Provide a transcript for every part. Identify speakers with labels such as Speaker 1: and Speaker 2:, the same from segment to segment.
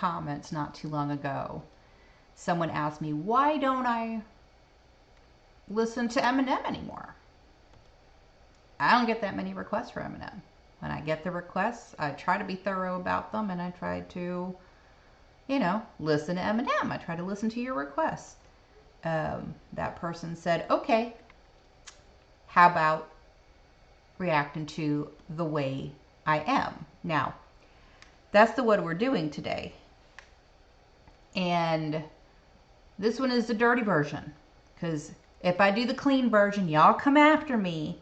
Speaker 1: comments not too long ago, someone asked me, why don't I listen to Eminem anymore? I don't get that many requests for Eminem. When I get the requests, I try to be thorough about them, and I try to, you know, listen to Eminem. I try to listen to your requests. That person said, okay, how about reacting to The Way I Am? Now, that's the what we're doing today. And this one is the dirty version, because if I do the clean version, y'all come after me.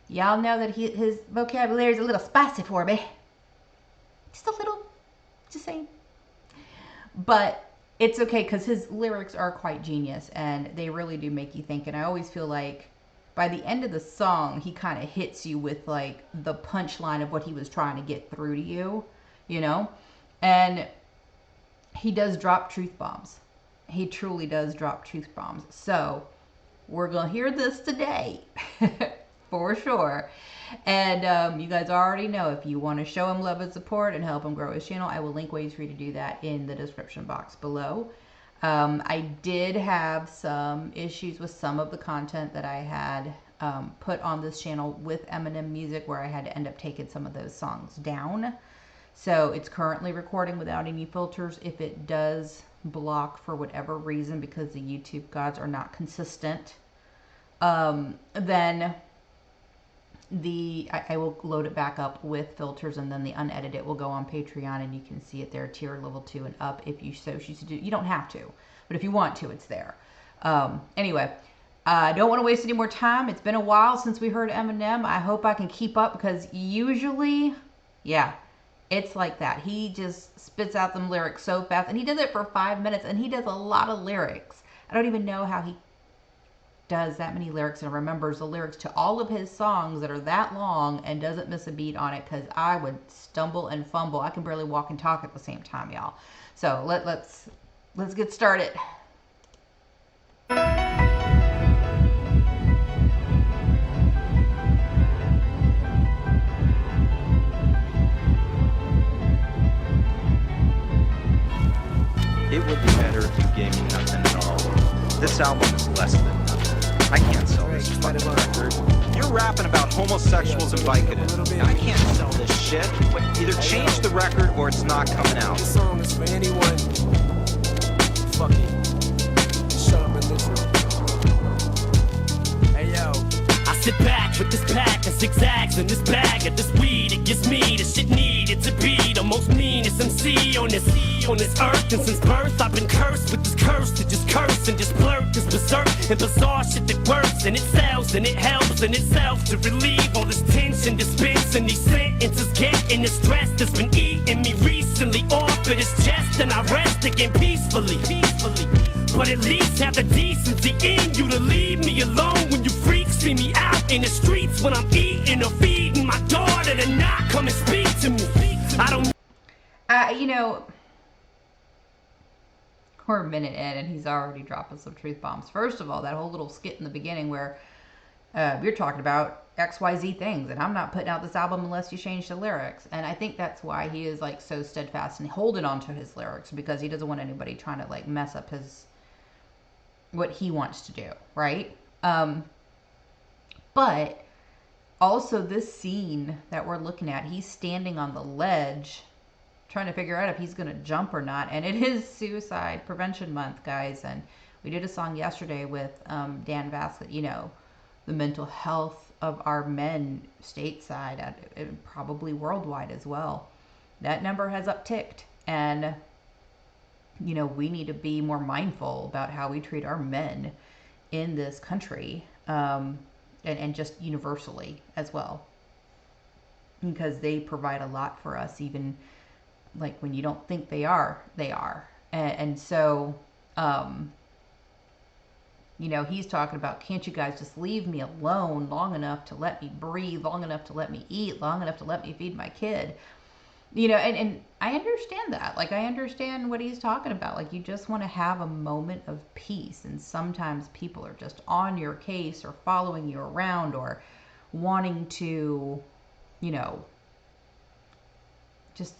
Speaker 1: Y'all know that his vocabulary is a little spicy for me. Just a little, just saying. But it's okay, because his lyrics are quite genius, and they really do make you think. And I always feel like by the end of the song, he kind of hits you with like the punchline of what he was trying to get through to you, you know? And he does drop truth bombs. He truly does drop truth bombs. So we're going to hear this today for sure. And you guys already know, if you want to show him love and support and help him grow his channel, I will link ways for you to do that in the description box below. I did have some issues with some of the content that I had put on this channel with Eminem music, where I had to end up taking some of those songs down. So it's currently recording without any filters. If it does block for whatever reason, because the YouTube gods are not consistent, then I will load it back up with filters, and then the unedited will go on Patreon, and you can see it there, tier level 2 and up, if you so choose to do. You don't have to, but if you want to, it's there. Anyway, I don't want to waste any more time. It's been a while since we heard Eminem. I hope I can keep up, because usually, yeah, it's like that. He just spits out them lyrics so fast, and he does it for 5 minutes, and he does a lot of lyrics. I don't even know how he does that many lyrics and remembers the lyrics to all of his songs that are that long and doesn't miss a beat on it, because I would stumble and fumble. I can barely walk and talk at the same time, y'all. So let's get started.
Speaker 2: It would be better if you gave me nothing at all. This album is less than nothing. I can't sell this fucking record. You're rapping about homosexuals and Vicodin. I can't sell this shit. Either change the record or it's not coming out.
Speaker 3: This song is for anyone. Fuck it. Shut up and listen. Hey yo. I sit back with this pack of zigzags in this bag of this weed. It gives me the shit needed to be the most meanest MC on this earth. And since birth I've been cursed with this curse to just curse and just blurt this berserk and bizarre shit that works, and it sells and it helps in itself to relieve all this tension dispense and these sentences getting the stress that's been eating me recently off of this chest, and I rest again peacefully. But at least have the decency in you to leave me alone when you freaks see me out in the streets when I'm eating or feeding my daughter, to not come and speak to me. I don't
Speaker 1: you know, we're a minute in and he's already dropping some truth bombs. First of all, that whole little skit in the beginning where you're talking about XYZ things, and I'm not putting out this album unless you change the lyrics. And I think that's why he is like so steadfast and holding on to his lyrics, because he doesn't want anybody trying to like mess up what he wants to do, right? But also this scene that we're looking at, he's standing on the ledge trying to figure out if he's going to jump or not. And it is Suicide Prevention Month, guys. And we did a song yesterday with Dan Vasquez, you know, the mental health of our men stateside, and probably worldwide as well. That number has upticked. And, you know, we need to be more mindful about how we treat our men in this country, and just universally as well. Because they provide a lot for us, even like when you don't think they are. And so, you know, he's talking about, can't you guys just leave me alone long enough to let me breathe, long enough to let me eat, long enough to let me feed my kid? You know, and I understand that. Like, I understand what he's talking about. Like, you just want to have a moment of peace. And sometimes people are just on your case or following you around or wanting to, you know, just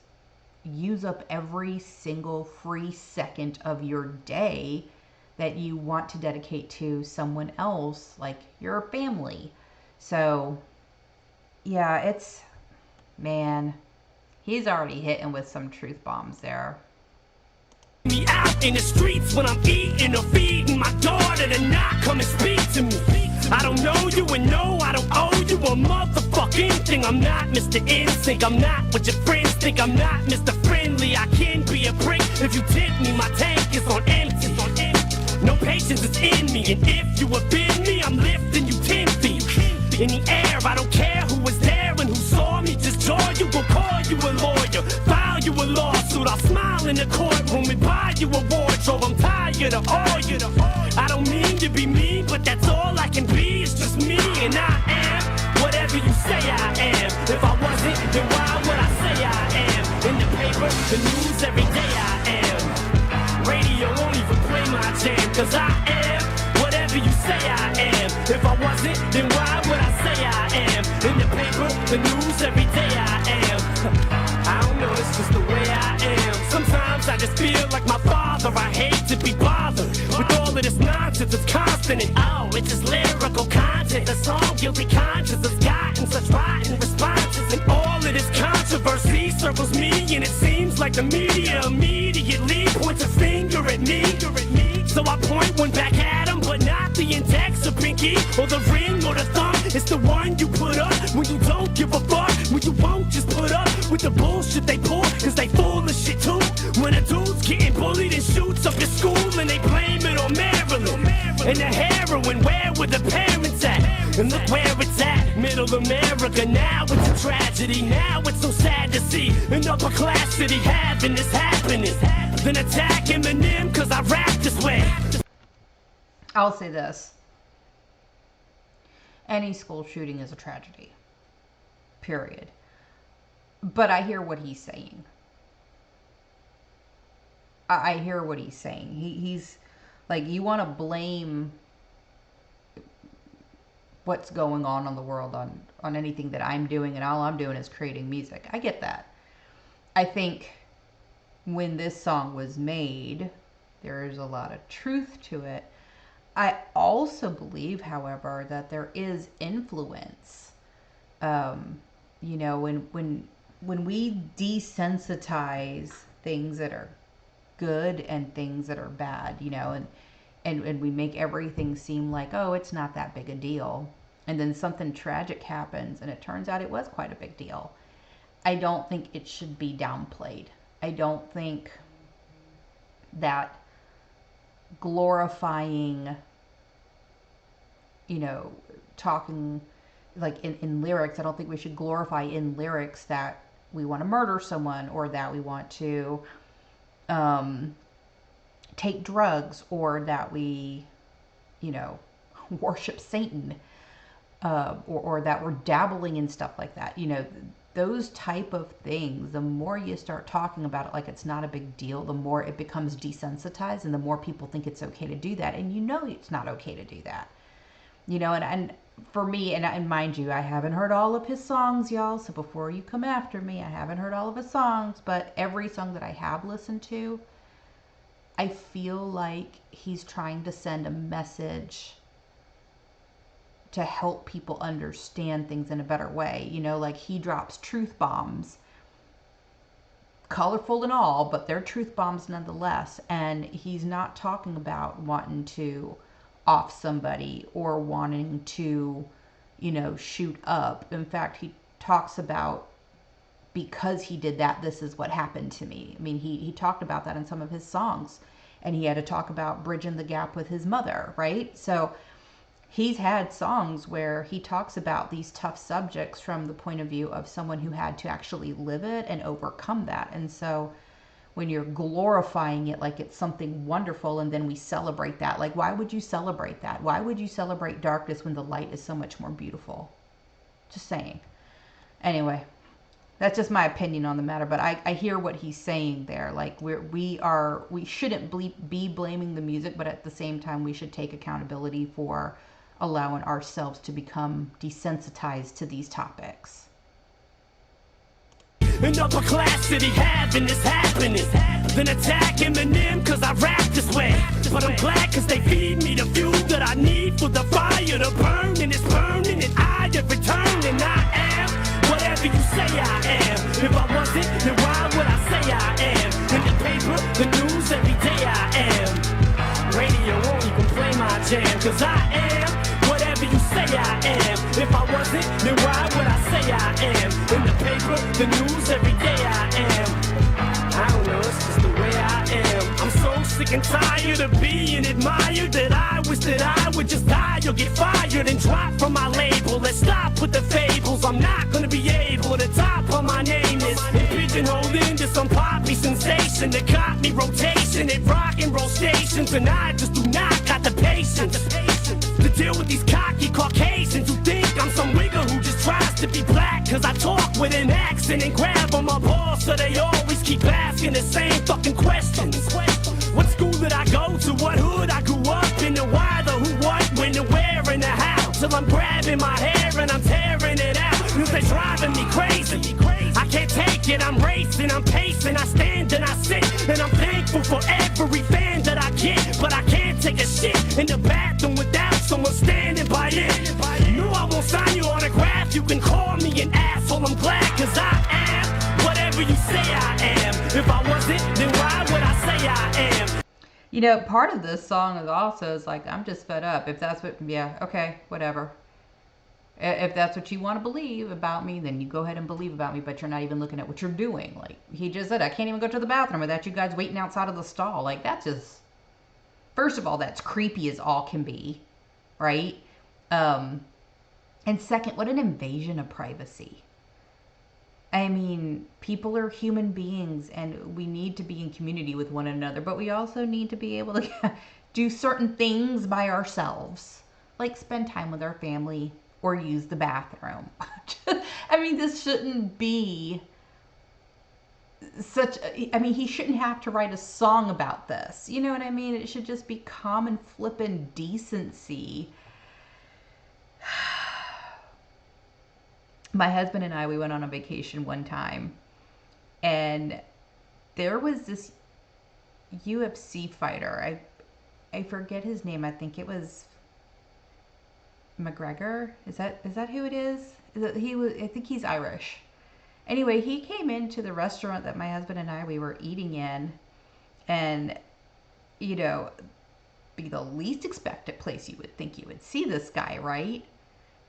Speaker 1: use up every single free second of your day that you want to dedicate to someone else, like your family. So, yeah, it's, man, he's already hitting with some truth bombs there.
Speaker 3: Me out in the streets when I'm eating or feeding my daughter to not come and speak to me. I don't know you and no, I don't owe you a motherfucking thing. I'm not Mr. Instinct, I'm not what your friends think. I'm not Mr. Friendly, I can be a prick. If you tip me, my tank is on empty. No patience is in me, and if you offend me, I'm lifting you 10 feet in the air. I don't care who was there and who saw me, just joy you. Will call you a lawyer, file you a lawsuit. I'll smile in the courtroom and buy you a wardrobe. I'm tired of all you. I don't mean to be mean, but that's all I can be. It's just me, and I am whatever you say I am. If I wasn't, then why would I say I am? In the paper, the news, every day I am. Radio won't even play my jam, cause I am whatever you say I am. If I wasn't, then why would I say I am? In the paper, the news, every day I am. I don't know, it's just the way I am. Sometimes I just feel like my father. I hate to be bothered with all of this nonsense. It's constant and oh, it's just lyrical content. The song Guilty Conscience has gotten such rotten responses, and all of this controversy circles me, and it seems like the media immediately points a finger at me. So I point one back at him, but not the index or pinky or the ring or the thumb. It's the one you put up when you don't give a fuck, when you won't just put up with the bullshit they pull, cause they full of shit too. When a dude's getting bullied and shoots up your school, and they blame it on Maryland and the heroin, where were the parents at? And look where it's at, middle America. Now it's a tragedy, now it's so sad to see an upper class city having this happening. Then attack Eminem cause I rap this way.
Speaker 1: I'll say this. Any school shooting is a tragedy. Period. But I hear what he's saying. I hear what he's saying. He's like, you want to blame what's going on in the world on anything that I'm doing, and all I'm doing is creating music. I get that. I think when this song was made, there's a lot of truth to it. I also believe, however, that there is influence. You know, when we desensitize things that are good and things that are bad, you know, and we make everything seem like, oh, it's not that big a deal. And then something tragic happens and it turns out it was quite a big deal. I don't think it should be downplayed. I don't think that glorifying, you know, talking like in lyrics, I don't think we should glorify in lyrics that we want to murder someone or that we want to take drugs or that we, you know, worship Satan, or that we're dabbling in stuff like that. You know, those type of things, the more you start talking about it like it's not a big deal, the more it becomes desensitized and the more people think it's okay to do that. And you know it's not okay to do that. You know, and for me, and mind you, I haven't heard all of his songs, y'all, so before you come after me, I haven't heard all of his songs, but every song that I have listened to, I feel like he's trying to send a message to help people understand things in a better way. You know, like he drops truth bombs, colorful and all, but they're truth bombs nonetheless. And he's not talking about wanting to off somebody or wanting to, you know, shoot up. In fact, he talks about, because he did that, this is what happened to me. I mean, he talked about that in some of his songs, and he had to talk about bridging the gap with his mother, right? So he's had songs where he talks about these tough subjects from the point of view of someone who had to actually live it and overcome that. And so when you're glorifying it like it's something wonderful and then we celebrate that, like, why would you celebrate that? Why would you celebrate darkness when the light is so much more beautiful? Just saying. Anyway, that's just my opinion on the matter, but I hear what he's saying there. Like, we shouldn't be blaming the music, but at the same time we should take accountability for allowing ourselves to become desensitized to these topics.
Speaker 3: in upper class city having this happening. Then attack Eminem cause I rap this way. But I'm glad cause they feed me the fuel that I need for the fire to burn. And it's burning and I have returned. And I am whatever you say I am. If I wasn't, then why would I say I am? In the paper, the news, every day I am. Radio won't even play my jam. Cause I am whatever you say I am. If I wasn't, then why would I say I am? In the paper, the news, every day I am. I don't know, it's just the way I am. I'm so sick and tired of being admired that I wish that I would just die or get fired and drop from my label. Let's stop with the fables. I'm not gonna be able to top on my name is and pigeonholed into some poppy sensation that got me rotation at rock and roll stations. And I just do not got the patience to deal with these cocky Caucasians who think I'm some wigger who just tries to be black. Cause I talk with an accent and grab on my balls, so they always keep asking the same fucking questions. What school did I go to? What hood I grew up in? The why, the who, what, when, the where, and the how. Till I'm grabbing my hair and I'm tearing it out. Cause they're driving me crazy. I can't take it, I'm racing, I'm pacing, I stand and I sit. And I'm thankful for every fan that I get. But I can't take a shit in the bathroom without someone standing by it. No, I won't sign your autograph. You can call me an asshole, I'm glad cause I am whatever you say I am. If I wasn't, then why would I say I am?
Speaker 1: You know, part of this song is also is like, I'm just fed up. If that's what, yeah, okay, whatever. If that's what you want to believe about me, then you go ahead and believe about me, but you're not even looking at what you're doing. Like, he just said, I can't even go to the bathroom without you guys waiting outside of the stall. Like, that's just, first of all, that's creepy as all can be, right? And second, what an invasion of privacy. I mean, people are human beings and we need to be in community with one another, but we also need to be able to do certain things by ourselves, like spend time with our family or use the bathroom. I mean, this shouldn't be such, I mean, he shouldn't have to write a song about this. You know what I mean? It should just be common flippin' decency. My husband and I, we went on a vacation one time, and there was this UFC fighter. I forget his name. I think it was McGregor. Is that who it is? I think he's Irish. Anyway, he came into the restaurant that my husband and I, we were eating in, and, you know, be the least expected place you would think you would see this guy, right?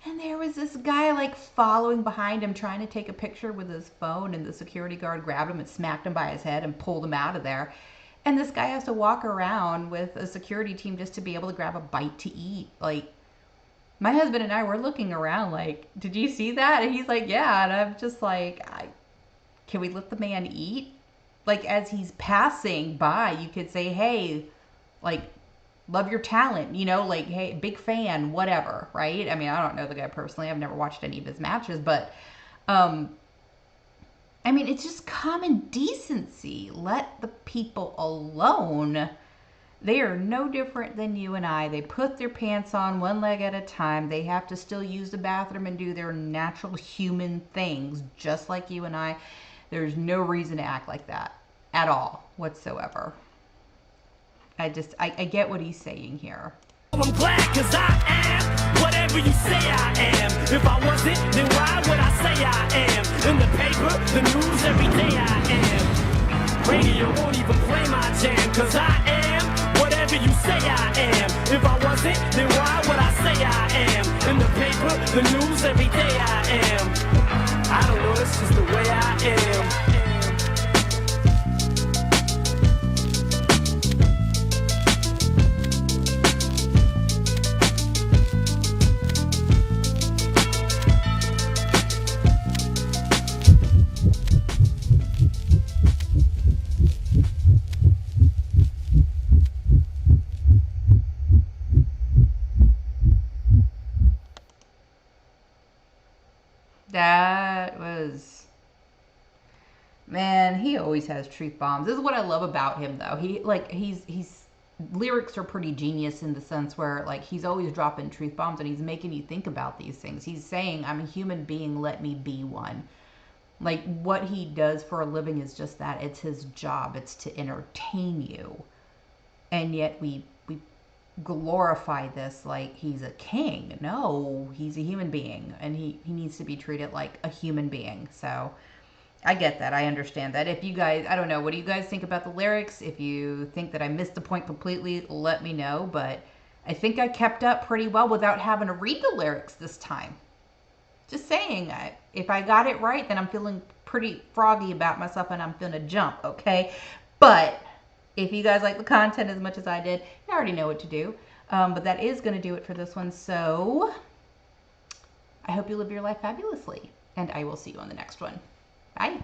Speaker 1: And there was this guy like following behind him, trying to take a picture with his phone, and the security guard grabbed him and smacked him by his head and pulled him out of there. And this guy has to walk around with a security team just to be able to grab a bite to eat. Like, my husband and I were looking around like, did you see that? And he's like, yeah. And I'm just like, can we let the man eat? Like, as he's passing by, you could say, hey, like, love your talent, you know, like, hey, big fan, whatever, right? I mean, I don't know the guy personally. I've never watched any of his matches, but, I mean, it's just common decency. Let the people alone. They are no different than you and I. They put their pants on one leg at a time. They have to still use the bathroom and do their natural human things, just like you and I. There's no reason to act like that at all whatsoever. I get what he's saying here.
Speaker 3: I'm glad cause I am whatever you say I am. If I wasn't, then why would I say I am? In the paper, the news, every day I am. Radio won't even play my jam cause I am whatever you say I am. If I wasn't, then why would I say I am? In the paper, the news, every day I am. I don't know, it's just the way I am.
Speaker 1: That was, man, he always has truth bombs. This is what I love about him, though. He's lyrics are pretty genius in the sense where, like, he's always dropping truth bombs and he's making you think about these things. He's saying, I'm a human being, let me be one. Like, what he does for a living is just that. It's his job. It's to entertain you. And yet we glorify this like he's a king. No, he's a human being, and he needs to be treated like a human being. So I get that. I understand that. If you guys, I don't know, what do you guys think about the lyrics? If you think that I missed the point completely, let me know. But I think I kept up pretty well without having to read the lyrics this time. Just saying, if I got it right, then I'm feeling pretty froggy about myself and I'm feeling a jump, okay? But if you guys like the content as much as I did, you already know what to do. But that is going to do it for this one. So I hope you live your life fabulously, and I will see you on the next one. Bye.